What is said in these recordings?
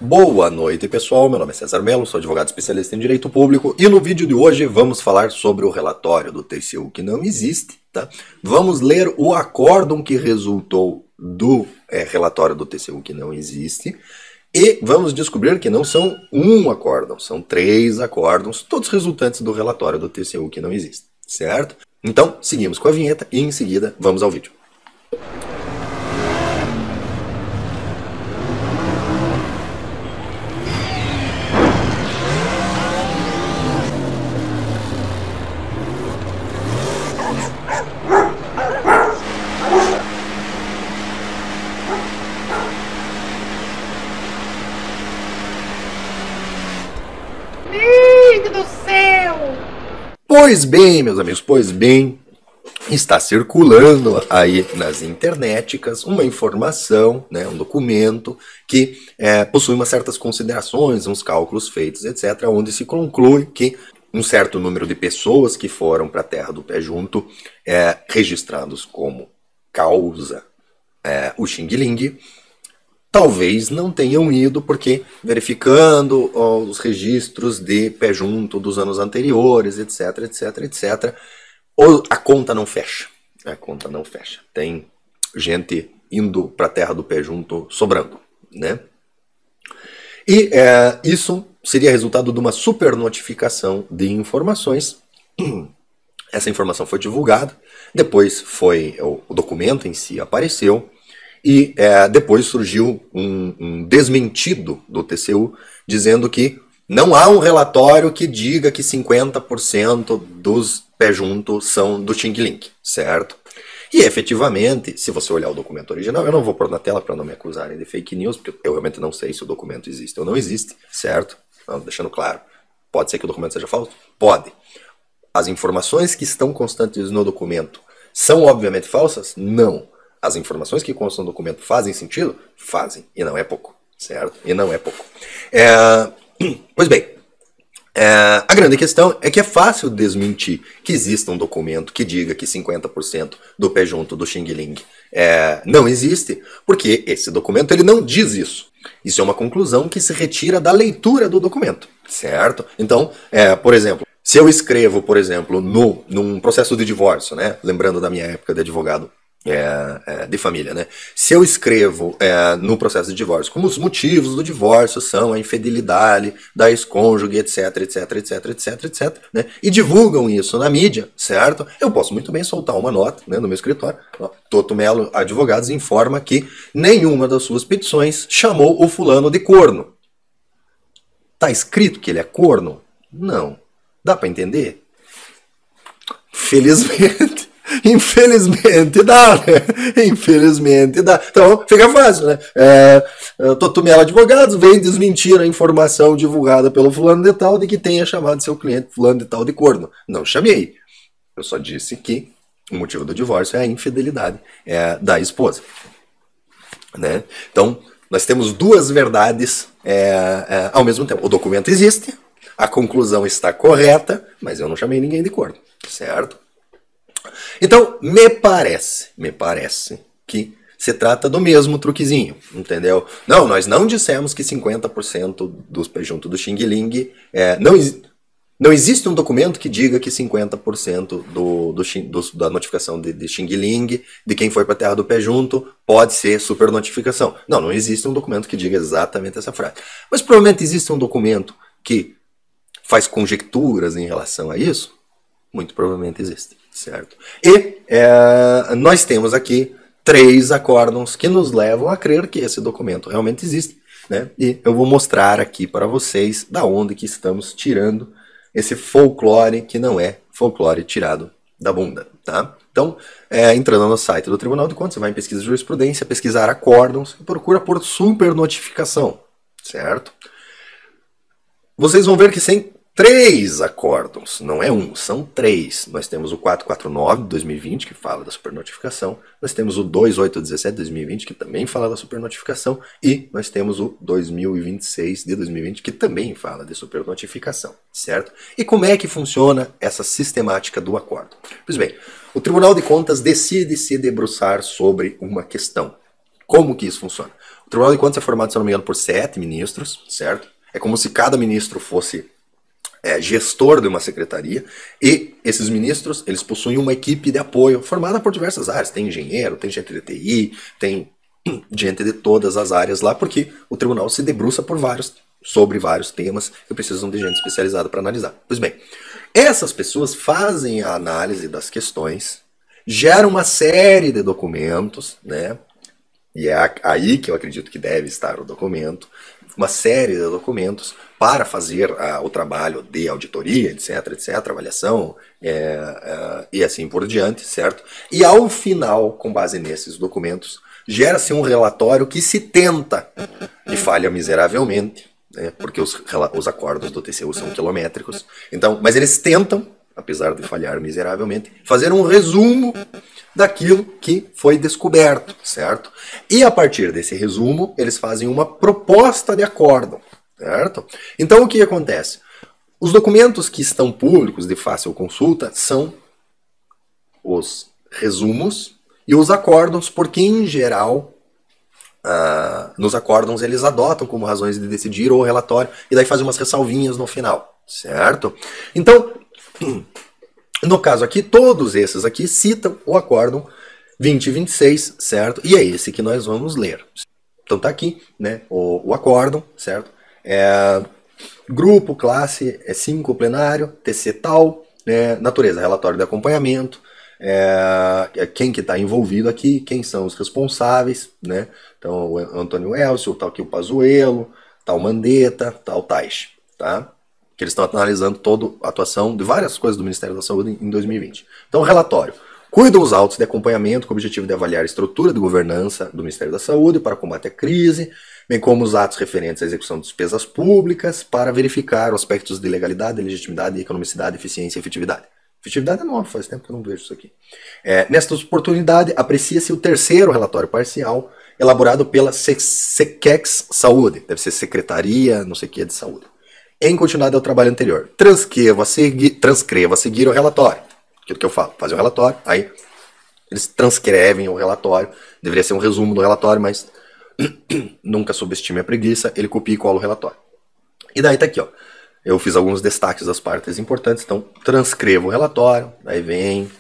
Boa noite, pessoal. Meu nome é César Mello, sou advogado especialista em direito público e no vídeo de hoje vamos falar sobre o relatório do TCU que não existe, tá? Vamos ler o acórdão que resultou do relatório do TCU que não existe e vamos descobrir que não são um acórdão, são 3 acórdãos, todos resultantes do relatório do TCU que não existe, certo? Então, seguimos com a vinheta e em seguida vamos ao vídeo. Do céu! Pois bem, meus amigos, pois bem, está circulando aí nas internéticas uma informação, né, um documento que possui umas certas considerações, uns cálculos feitos, etc., onde se conclui que um certo número de pessoas que foram para a Terra do Pé Junto, registrados como causa o Xing Ling, talvez não tenham ido porque, verificando os registros de Pé Junto dos anos anteriores, etc, etc, etc, a conta não fecha. A conta não fecha. Tem gente indo para a Terra do Pé Junto sobrando, né? E isso seria resultado de uma super notificação de informações. Essa informação foi divulgada, depois o documento em si apareceu, e depois surgiu um desmentido do TCU, dizendo que não há um relatório que diga que 50% dos Pé Junto são do Xing Ling, certo? E efetivamente, se você olhar o documento original, eu não vou pôr na tela para não me acusarem de fake news, porque eu realmente não sei se o documento existe ou não existe, certo? Então, deixando claro, pode ser que o documento seja falso? Pode. As informações que estão constantes no documento são obviamente falsas? Não. As informações que constam no documento fazem sentido? Fazem. E não é pouco. Certo? E não é pouco. Pois bem, a grande questão é que é fácil desmentir que exista um documento que diga que 50% do Pé Junto do Xing Ling não existe, porque esse documento ele não diz isso. Isso é uma conclusão que se retira da leitura do documento. Certo? Então, por exemplo, se eu escrevo, por exemplo, num processo de divórcio, né? Lembrando da minha época de advogado, de família, né? Se eu escrevo no processo de divórcio como os motivos do divórcio são a infidelidade da ex-cônjuge, etc, etc, etc, etc, etc, né? E divulgam isso na mídia, certo? Eu posso muito bem soltar uma nota, né, no meu escritório. Toto Mello Advogados informa que nenhuma das suas petições chamou o fulano de corno. Tá escrito que ele é corno? Não. Dá para entender? Felizmente. Infelizmente dá, né? Infelizmente dá. Então fica fácil, né? Toto Mello Advogados vem desmentir a informação divulgada pelo fulano de tal de que tenha chamado seu cliente fulano de tal de corno. Não chamei. Eu só disse que o motivo do divórcio é a infidelidade da esposa, né? Então nós temos duas verdades ao mesmo tempo. O documento existe, a conclusão está correta, mas eu não chamei ninguém de corno, certo? Então, me parece que se trata do mesmo truquezinho, entendeu? Não, nós não dissemos que 50% dos Pé Junto do Xing Ling... Não existe um documento que diga que 50% da notificação de Xing Ling, de quem foi para a Terra do Pé Junto, pode ser super notificação. Não existe um documento que diga exatamente essa frase. Mas provavelmente existe um documento que faz conjecturas em relação a isso? Muito provavelmente existe. Certo? E nós temos aqui 3 acórdãos que nos levam a crer que esse documento realmente existe, né? E eu vou mostrar aqui para vocês da onde que estamos tirando esse folclore que não é folclore tirado da bunda, tá? Então, entrando no site do Tribunal de Contas, você vai em pesquisa de jurisprudência, pesquisar acórdãos e procura por super notificação, certo? Vocês vão ver que tem 3 acórdãos, não é um, são 3. Nós temos o 449 de 2020, que fala da supernotificação. Nós temos o 2817 de 2020, que também fala da supernotificação. E nós temos o 2026 de 2020, que também fala de supernotificação, certo? E como é que funciona essa sistemática do acórdão? Pois bem, o Tribunal de Contas decide se debruçar sobre uma questão. Como que isso funciona? O Tribunal de Contas é formado, se eu não me engano, por 7 ministros, certo? É como se cada ministro fosse gestor de uma secretaria, e esses ministros, eles possuem uma equipe de apoio formada por diversas áreas. Tem engenheiro, tem gente de TI, tem gente de todas as áreas lá, porque o tribunal se debruça sobre vários temas e precisam de gente especializada para analisar. Pois bem, essas pessoas fazem a análise das questões, geram uma série de documentos, né? E é aí que eu acredito que deve estar o documento, uma série de documentos para fazer o trabalho de auditoria, etc, avaliação, e assim por diante, certo? E ao final, com base nesses documentos, gera-se um relatório que se tenta, e falha miseravelmente, né, porque os acordos do TCU são quilométricos, então, mas eles tentam, apesar de falhar miseravelmente, fazer um resumo daquilo que foi descoberto, certo? E a partir desse resumo, eles fazem uma proposta de acórdão, certo? Então, o que acontece? Os documentos que estão públicos de fácil consulta são os resumos e os acórdãos, porque, em geral, nos acórdãos eles adotam como razões de decidir o relatório e daí fazem umas ressalvinhas no final, certo? Então, no caso aqui, todos esses aqui citam o acórdão 2026, certo? E é esse que nós vamos ler. Então tá aqui, né, o acórdão, certo? Grupo, classe, 5 plenário, TC tal, né, natureza, relatório de acompanhamento, quem que está envolvido aqui, quem são os responsáveis, né? Então o Antônio Elcio, tal aqui o Pazuello, tal Mandetta, tal Taish, tá? Que eles estão analisando toda a atuação de várias coisas do Ministério da Saúde em 2020. Então, relatório. Cuidam os autos de acompanhamento com o objetivo de avaliar a estrutura de governança do Ministério da Saúde para combate à crise, bem como os atos referentes à execução de despesas públicas para verificar os aspectos de legalidade, legitimidade, economicidade, eficiência e efetividade. Efetividade é nova, faz tempo que eu não vejo isso aqui. Nesta oportunidade, aprecia-se o terceiro relatório parcial elaborado pela SEQEX Saúde, deve ser Secretaria, não sei o que, de Saúde. Em continuidade ao trabalho anterior, transcreva a seguir o relatório. Aquilo que eu falo, fazer um relatório, aí eles transcrevem o relatório, deveria ser um resumo do relatório, mas nunca subestime a preguiça, ele copia e cola o relatório. E daí tá aqui, ó, eu fiz alguns destaques das partes importantes, então transcrevo o relatório, daí vem,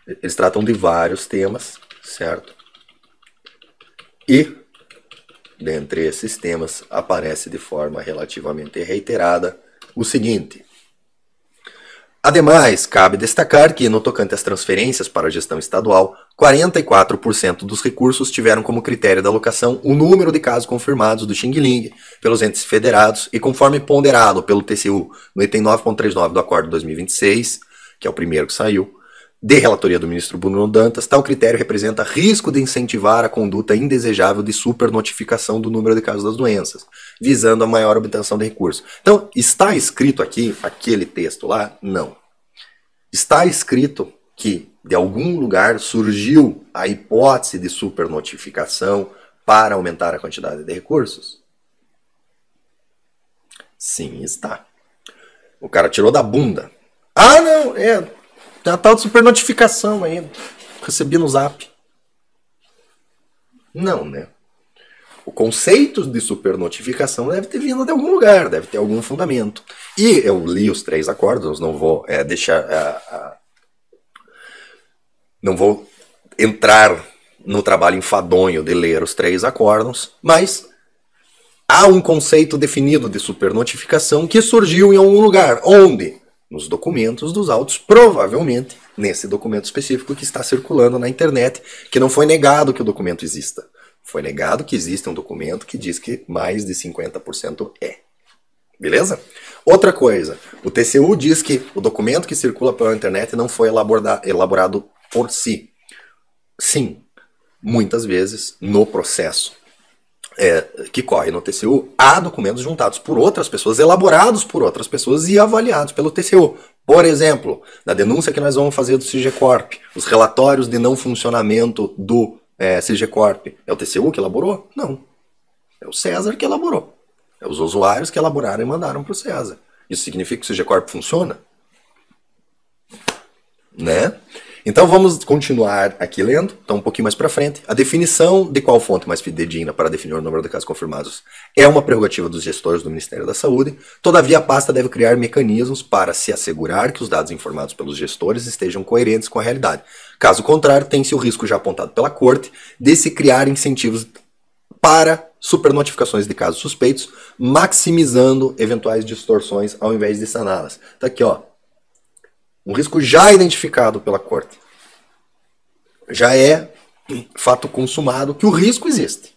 eles tratam de vários temas, certo? E dentre esses temas, aparece de forma relativamente reiterada o seguinte. Ademais, cabe destacar que, no tocante às transferências para a gestão estadual, 44% dos recursos tiveram como critério da alocação o número de casos confirmados do Xing Ling pelos entes federados e conforme ponderado pelo TCU no item 9.39 do Acordo 2026, que é o primeiro que saiu, de relatoria do ministro Bruno Dantas, tal critério representa risco de incentivar a conduta indesejável de supernotificação do número de casos das doenças, visando a maior obtenção de recursos. Então, está escrito aqui, aquele texto lá? Não. Está escrito que, de algum lugar, surgiu a hipótese de supernotificação para aumentar a quantidade de recursos? Sim, está. O cara tirou da bunda. Ah, não, tem a tal de supernotificação ainda. Recebi no zap. Não, né? O conceito de supernotificação deve ter vindo de algum lugar, deve ter algum fundamento. E eu li os 3 acordos, não vou não vou entrar no trabalho enfadonho de ler os 3 acórdãos, mas há um conceito definido de supernotificação que surgiu em algum lugar. Onde? Nos documentos dos autos, provavelmente nesse documento específico que está circulando na internet, que não foi negado que o documento exista. Foi negado que existe um documento que diz que mais de 50% é. Beleza? Outra coisa, o TCU diz que o documento que circula pela internet não foi elaborado por si. Sim, muitas vezes no processo que corre no TCU, há documentos juntados por outras pessoas, elaborados por outras pessoas e avaliados pelo TCU. Por exemplo, na denúncia que nós vamos fazer do CIGECORP, os relatórios de não funcionamento do CIGECORP, é o TCU que elaborou? Não. É o César que elaborou. É os usuários que elaboraram e mandaram para o César. Isso significa que o CIGECORP funciona? Né? Então vamos continuar aqui lendo, então um pouquinho mais para frente. A definição de qual fonte mais fidedigna para definir o número de casos confirmados é uma prerrogativa dos gestores do Ministério da Saúde. Todavia, a pasta deve criar mecanismos para se assegurar que os dados informados pelos gestores estejam coerentes com a realidade. Caso contrário, tem-se o risco já apontado pela Corte de se criar incentivos para supernotificações de casos suspeitos, maximizando eventuais distorções ao invés de saná-las. Tá aqui, ó. Um risco já identificado pela Corte. Já é fato consumado que o risco existe.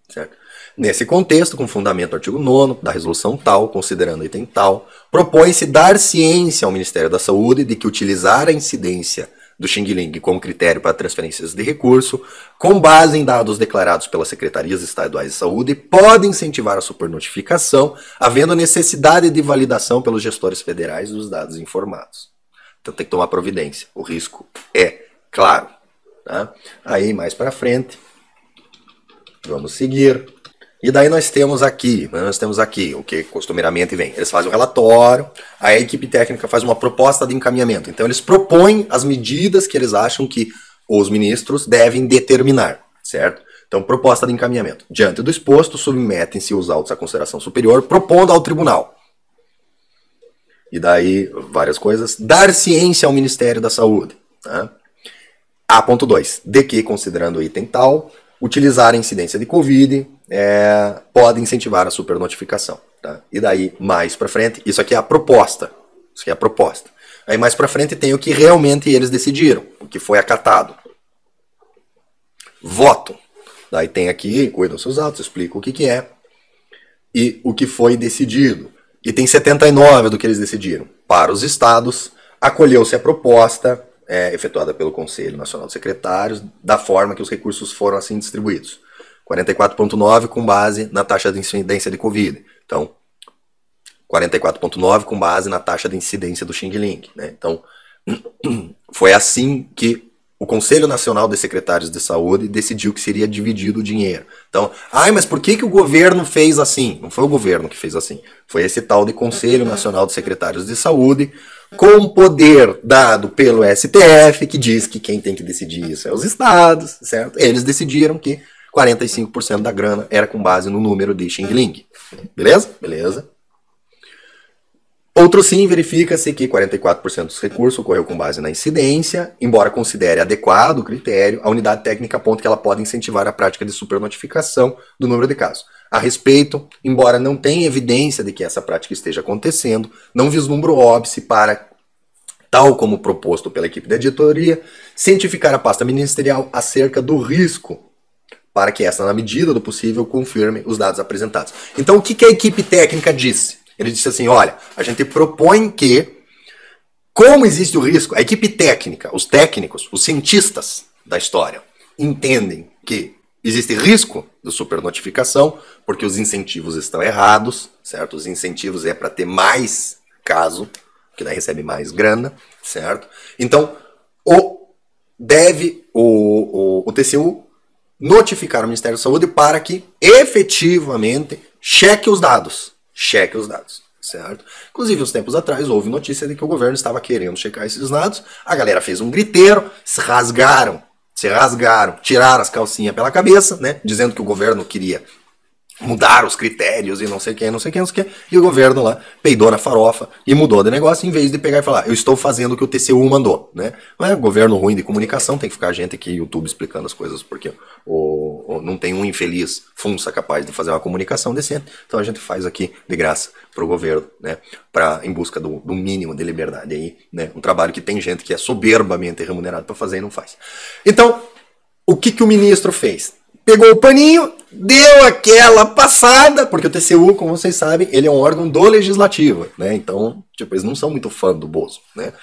Certo? Nesse contexto, com fundamento no artigo 9º da resolução tal, considerando o item tal, propõe-se dar ciência ao Ministério da Saúde de que utilizar a incidência do Xing Ling como critério para transferências de recurso, com base em dados declarados pelas secretarias estaduais de saúde, pode incentivar a supernotificação, havendo necessidade de validação pelos gestores federais dos dados informados. Então tem que tomar providência. O risco é claro. Tá? Aí mais para frente, vamos seguir. E daí nós temos aqui o que costumeiramente vem. Eles fazem um relatório, a equipe técnica faz uma proposta de encaminhamento. Então eles propõem as medidas que eles acham que os ministros devem determinar, certo? Então, proposta de encaminhamento. Diante do exposto, submetem-se os autos à consideração superior, propondo ao tribunal. E daí, várias coisas. Dar ciência ao Ministério da Saúde. Tá? A.2. De que, considerando o item tal, utilizar a incidência de Covid pode incentivar a supernotificação. Tá? E daí, mais para frente, isso aqui é a proposta. Isso aqui é a proposta. Aí mais para frente tem o que realmente eles decidiram, o que foi acatado. Voto. Daí tem aqui, cuidam seus autos, explica o que é e o que foi decidido. E tem 79 do que eles decidiram. Para os estados, acolheu-se a proposta efetuada pelo Conselho Nacional de Secretários, da forma que os recursos foram assim distribuídos. 44.9 com base na taxa de incidência de Covid. Então, 44.9 com base na taxa de incidência do Xing Ling. Né? Então, foi assim que o Conselho Nacional de Secretários de Saúde decidiu que seria dividido o dinheiro. Então, mas por que o governo fez assim? Não foi o governo que fez assim. Foi esse tal de Conselho Nacional de Secretários de Saúde, com poder dado pelo STF, que diz que quem tem que decidir isso é os estados, certo? Eles decidiram que 45% da grana era com base no número de Xing Ling. Beleza? Beleza. Outro sim, verifica-se que 44% dos recursos ocorreu com base na incidência, embora considere adequado o critério, a unidade técnica aponta que ela pode incentivar a prática de supernotificação do número de casos. A respeito, embora não tenha evidência de que essa prática esteja acontecendo, não vislumbro óbice para, tal como proposto pela equipe da editoria, cientificar a pasta ministerial acerca do risco, para que essa, na medida do possível, confirme os dados apresentados. Então, o que a equipe técnica disse? Ele disse assim, olha, a gente propõe que, como existe o risco, a equipe técnica, os técnicos, os cientistas da história, entendem que existe risco de supernotificação, porque os incentivos estão errados, certo? Os incentivos é para ter mais caso, que daí recebe mais grana, certo? Então, o TCU notificar o Ministério da Saúde para que efetivamente cheque os dados, certo? Inclusive, uns tempos atrás, houve notícia de que o governo estava querendo checar esses dados, a galera fez um griteiro, se rasgaram, tiraram as calcinhas pela cabeça, né? Dizendo que o governo queria mudar os critérios e não sei quem, e o governo lá peidou na farofa e mudou de negócio, em vez de pegar e falar, eu estou fazendo o que o TCU mandou, né? Não é governo ruim de comunicação, tem que ficar a gente aqui no YouTube explicando as coisas, porque não tem um infeliz funça capaz de fazer uma comunicação decente, então a gente faz aqui de graça para o governo, né? Em busca do mínimo de liberdade aí, né? Um trabalho que tem gente que é soberbamente remunerado para fazer e não faz. Então, o que o ministro fez? Pegou o paninho, deu aquela passada, porque o TCU, como vocês sabem, ele é um órgão do legislativo, né? Então, eles não são muito fã do Bozo, né?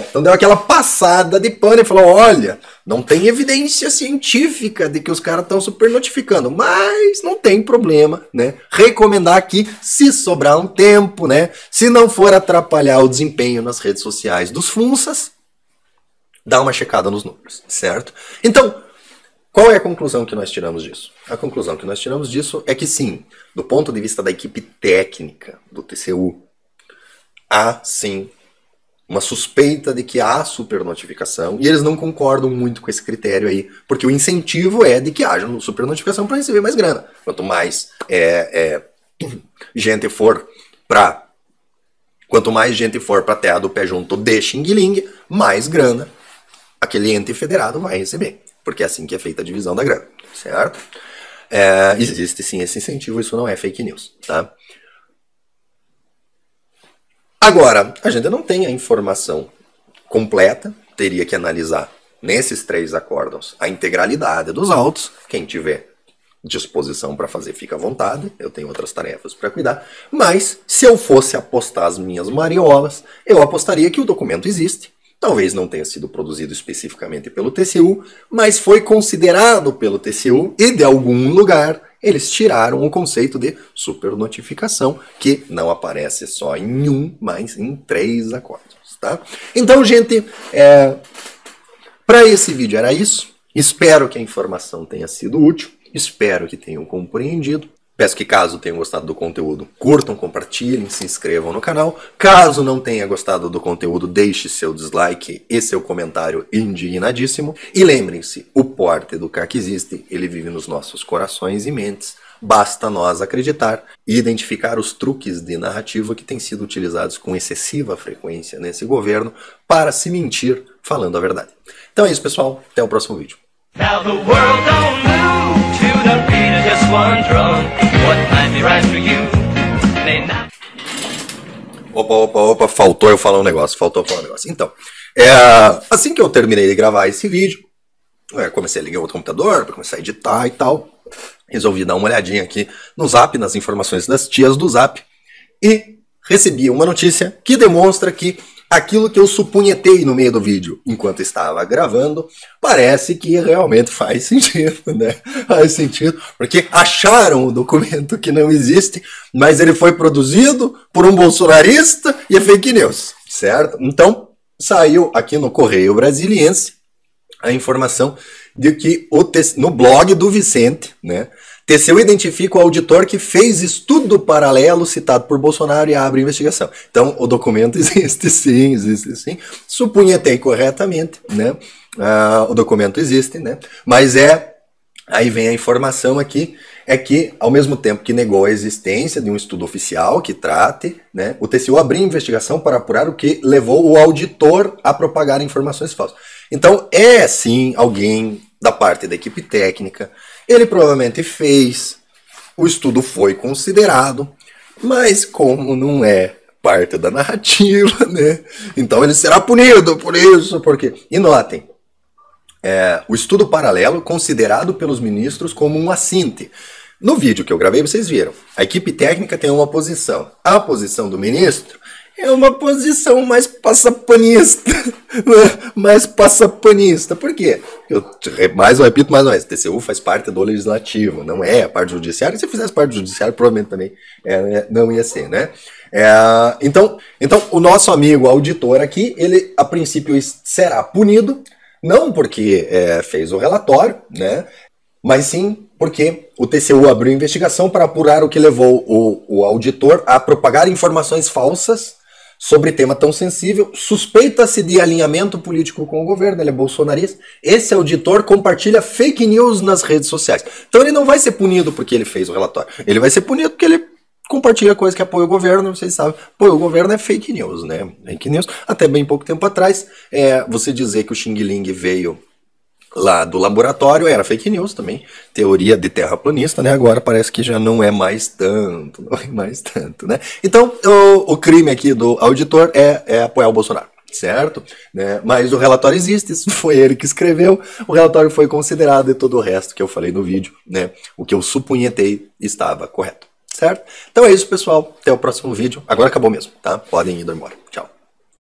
Então deu aquela passada de pano e falou, olha, não tem evidência científica de que os caras estão supernotificando, mas não tem problema, né? Recomendar aqui, se sobrar um tempo, né? Se não for atrapalhar o desempenho nas redes sociais dos funsas, dá uma checada nos números, certo? Então, qual é a conclusão que nós tiramos disso? A conclusão que nós tiramos disso é que sim, do ponto de vista da equipe técnica do TCU, há sim uma suspeita de que há supernotificação, e eles não concordam muito com esse critério aí, porque o incentivo é de que haja supernotificação para receber mais grana. Quanto mais gente for para a terra do pé junto de Xing Ling, mais grana aquele ente federado vai receber, porque é assim que é feita a divisão da grana, certo? Existe sim esse incentivo, isso não é fake news, tá? Agora, a gente não tem a informação completa, teria que analisar nesses 3 acórdãos a integralidade dos autos. Quem tiver disposição para fazer, fica à vontade, eu tenho outras tarefas para cuidar, mas se eu fosse apostar as minhas mariolas, eu apostaria que o documento existe. Talvez não tenha sido produzido especificamente pelo TCU, mas foi considerado pelo TCU e de algum lugar eles tiraram o conceito de supernotificação, que não aparece só em um, mas em 3 acórdãos, tá? Então, gente, para esse vídeo era isso. Espero que a informação tenha sido útil, espero que tenham compreendido. Peço que, caso tenham gostado do conteúdo, curtam, compartilhem, se inscrevam no canal. Caso não tenha gostado do conteúdo, deixe seu dislike e seu comentário indignadíssimo. E lembrem-se, o Porta Educar que existe, ele vive nos nossos corações e mentes. Basta nós acreditar e identificar os truques de narrativa que têm sido utilizados com excessiva frequência nesse governo para se mentir falando a verdade. Então é isso, pessoal. Até o próximo vídeo. Now the world don't move to the beat of just one drum. What might be right for you may not. Opa, faltou eu falar um negócio, Então, assim que eu terminei de gravar esse vídeo, comecei a ligar o computador para começar a editar e tal, resolvi dar uma olhadinha aqui no Zap, nas informações das tias do Zap, e recebi uma notícia que demonstra que aquilo que eu supunhetei no meio do vídeo enquanto estava gravando, parece que realmente faz sentido, né? Faz sentido, porque acharam o documento que não existe, mas ele foi produzido por um bolsonarista e é fake news, certo? Então, saiu aqui no Correio Brasiliense a informação de que no blog do Vicente, né? TCU identifica o auditor que fez estudo paralelo citado por Bolsonaro e abre investigação. Então, o documento existe sim. Supunhetei corretamente, né? O documento existe, né? Mas aí vem a informação aqui, é que, ao mesmo tempo que negou a existência de um estudo oficial que trate, né? O TCU abriu investigação para apurar o que levou o auditor a propagar informações falsas. Então, sim alguém da parte da equipe técnica. Ele provavelmente fez, o estudo foi considerado, mas como não é parte da narrativa, né? Então ele será punido por isso, porque... E notem, o estudo paralelo considerado pelos ministros como um assinte. No vídeo que eu gravei, vocês viram, a equipe técnica tem uma posição. A posição do ministro é uma posição mais passapanista. Mais passapanista. Por quê? Eu repito mais uma vez. TCU faz parte do legislativo, não é a parte do judiciário. Se fizesse parte do judiciário, provavelmente também não ia ser, né? Então, o nosso amigo auditor aqui, ele a princípio será punido, não porque fez o relatório, né? Mas sim porque o TCU abriu investigação para apurar o que levou o auditor a propagar informações falsas sobre tema tão sensível. Suspeita-se de alinhamento político com o governo, ele é bolsonarista. Esse auditor compartilha fake news nas redes sociais. Então ele não vai ser punido porque ele fez o relatório. Ele vai ser punido porque ele compartilha coisa que apoia o governo, vocês sabem. Apoio o governo é fake news, né? Fake news. Até bem pouco tempo atrás, você dizer que o Xing Ling veio lá do laboratório era fake news também, teoria de terraplanista, né? Agora parece que já não é mais tanto, né? Então, o crime aqui do auditor é apoiar o Bolsonaro, certo? Né? Mas o relatório existe, isso foi ele que escreveu, o relatório foi considerado e todo o resto que eu falei no vídeo, né? O que eu supunhetei estava correto, certo? Então é isso, pessoal, até o próximo vídeo, agora acabou mesmo, tá? Podem ir embora, tchau.